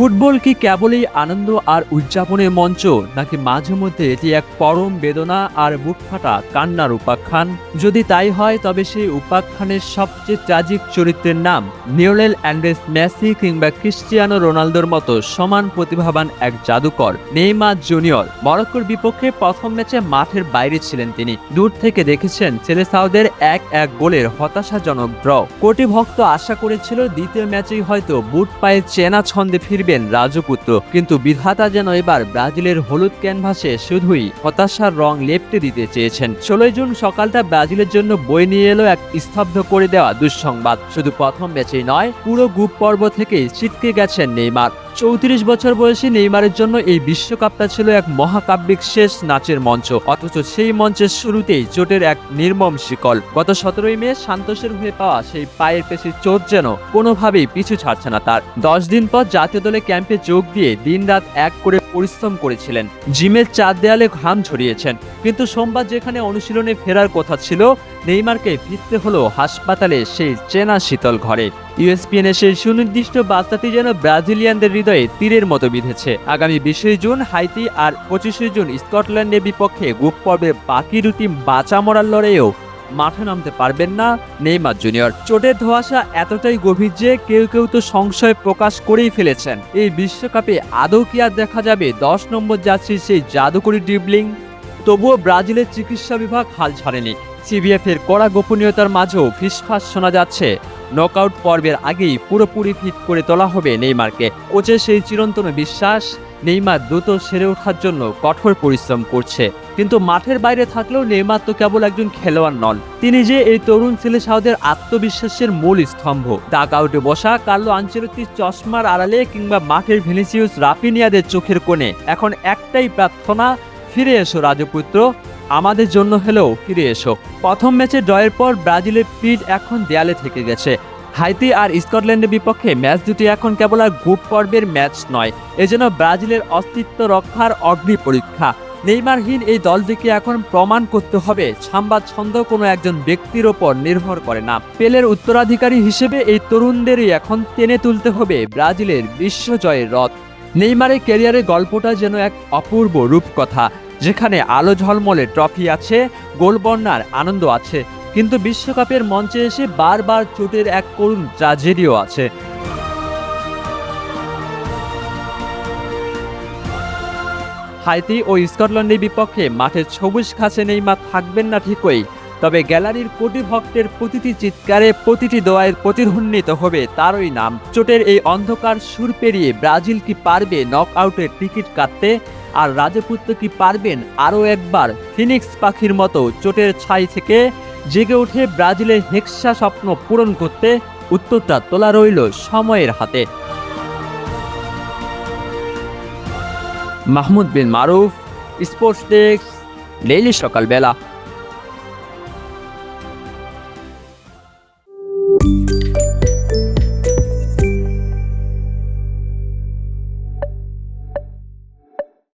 Football কি কেবলই আনন্দ আর উদযাপনের মঞ্চ, নাকি মাঝে মধ্যে এটি এক পরম বেদনা আর বুক ফাটা কান্নার উপাখ্যান? যদি তাই হয়, তবে সেই উপাখ্যানের সবচেয়ে ট্র্যাজিক চরিত্রের নাম লিওনেল অ্যান্ড্রেস মেসি কিংবা ক্রিস্টিয়ানো রোনালদোর মতো সমান প্রতিভাবান এক জাদুকর নেইমার জুনিয়র। মরক্কোর বিপক্ষে প্রথম ম্যাচে মাঠের বাইরে ছিলেন তিনি। দূর থেকে দেখেছেন সেলেসাওদের 1-1 গোলের হতাশাজনক ড্র। কোটি ভক্ত আশা করেছিল দ্বিতীয় ম্যাচেই হয়তো বুট পায়ে চেনা ছন্দে ফিরবেন রাজপুত্র, কিন্তু বিধাতা যেন এবার ব্রাজিলের হলুদ ক্যানভাসে শুধুই হতাশার রং লেপ্টে দিতে চেয়েছেন। 16 জুন সকালটা ব্রাজিলের জন্য বয়ে নিয়ে এলো এক স্তব্ধ করে দেওয়া দুঃসংবাদ। শুধু প্রথম ম্যাচেই নয়, পুরো গ্রুপ পর্ব থেকেই ছিটকে গেছেন নেইমার। 34 বছর বয়সী নেইমারের জন্য এই বিশ্বকাপটা ছিল এক মহাকাব্যিক শেষ নাচের মঞ্চ, অথচ সেই মঞ্চের শুরুতেই চোটের এক নির্মম শিকল। গত 17 মে সান্তোসের হয়ে পাওয়া সেই পায়ের পেশির চোট যেন কোনোভাবেই পিছু ছাড়ছে না তার। 10 দিন পর জাতীয় দলে ক্যাম্পে যোগ দিয়ে দিনরাত এক করে পরিশ্রম করেছিলেন, জিমের 4 দেয়ালে ঘাম ছড়িয়েছেন, কিন্তু সোমবার যেখানে অনুশীলনে ফেরার কথা ছিল, নেইমারকে ফিরতে হলো হাসপাতালে সেই চেনা শীতল ঘরে। ইউএসপিএনের সেই সুনির্দিষ্ট বার্তাটি যেন ব্রাজিলিয়ানদের হৃদয়ে তীরের মতো বিঁধেছে। আগামী 20 জুন হাইতি আর 25 জুন স্কটল্যান্ডের বিপক্ষে গ্রুপ পর্বের বাকি দুটি বাঁচা মরার লড়াইয়েও মাঠে নামতে পারবেন না নেইমার জুনিয়র। চোটের ধোঁয়াশা এতটাই গভীর যে কেউ কেউ তো সংশয় প্রকাশ করেই ফেলেছেন, এই বিশ্বকাপে আদৌ কি আর দেখা যাবে 10 নম্বর যাত্রীর সেই জাদুকরী ড্রিবলিং? তবুও ব্রাজিলের চিকিৎসা বিভাগ হাল ছাড়েনি। সিবিএফ এর কড়া গোপনীয়তার মাঝেও ফিসফাস শোনা যাচ্ছে নকআউট পর্বের আগেই পুরোপুরি ফিট করে তোলা হবে নেইমারকে। কোচের সেই চিরন্তন বিশ্বাস, নেইমার দ্রুত সেরে ওঠার জন্য কঠোর পরিশ্রম করছে। কিন্তু মাঠের বাইরে থাকলেও নেইমার তো কেবল একজন খেলোয়াড় নন, তিনি যে এই তরুণ সেলেসাওদের আত্মবিশ্বাসের মূল স্তম্ভ। ডাক আউটে বসা কার্লো আনচেলত্তির চশমার আড়ালে কিংবা মাঠের ভিনিসিয়াস রাফিনিয়াদের চোখের কোণে এখন একটাই প্রার্থনা, ফিরে এসো রাজপুত্র, আমাদের জন্য হলেও ফিরে এসো। প্রথম ম্যাচে ড্রয়ের পর ব্রাজিলের পিঠ এখন দেয়ালে থেকে গেছে। হাইতি আর স্কটল্যান্ডের বিপক্ষে ম্যাচ দুটি এখন কেবল আর গ্রুপ পর্বের ম্যাচ নয়, এজন্য ব্রাজিলের অস্তিত্ব রক্ষার অগ্নি পরীক্ষা। নেইমারহীন এই দলটিকে এখন প্রমাণ করতে হবে সাম্বা ছন্দ কোনো একজন ব্যক্তির ওপর নির্ভর করে না। পেলের উত্তরাধিকারী হিসেবে এই তরুণদেরই এখন টেনে তুলতে হবে ব্রাজিলের বিশ্বজয়ের রথ। নেইমারের ক্যারিয়ারের গল্পটা যেন এক অপূর্ব রূপকথা, যেখানে আলো ঝলমলে ট্রফি আছে, গোল বন্যার আনন্দ আছে, কিন্তু বিশ্বকাপের মঞ্চে এসে বারবার চোটের এক করুণ ট্র্যাজেডিও আছে। হাইতি ও স্কটল্যান্ডের বিপক্ষে মাঠের সবুজ ঘাসে নেইমার থাকবেন না ঠিকই, তবে গ্যালারির কোটি ভক্তের প্রতিটি চিৎকারে, প্রতিটি দোয়ায় প্রতিধ্বনিত হবে তারই নাম। চোটের এই অন্ধকার সুর পেরিয়ে ব্রাজিল কি পারবে নকআউটের টিকিট কাটতে? আর রাজপুত্র কি পারবেন আরও একবার ফিনিক্স পাখির মতো চোটের ছাই থেকে জেগে উঠে ব্রাজিলের হেক্সা স্বপ্ন পূরণ করতে? উত্তরটা তোলা রইল সময়ের হাতে। মাহমুদ বিন মারুফ, স্পোর্টস ডেস্ক, ডেইলি সকালবেলা।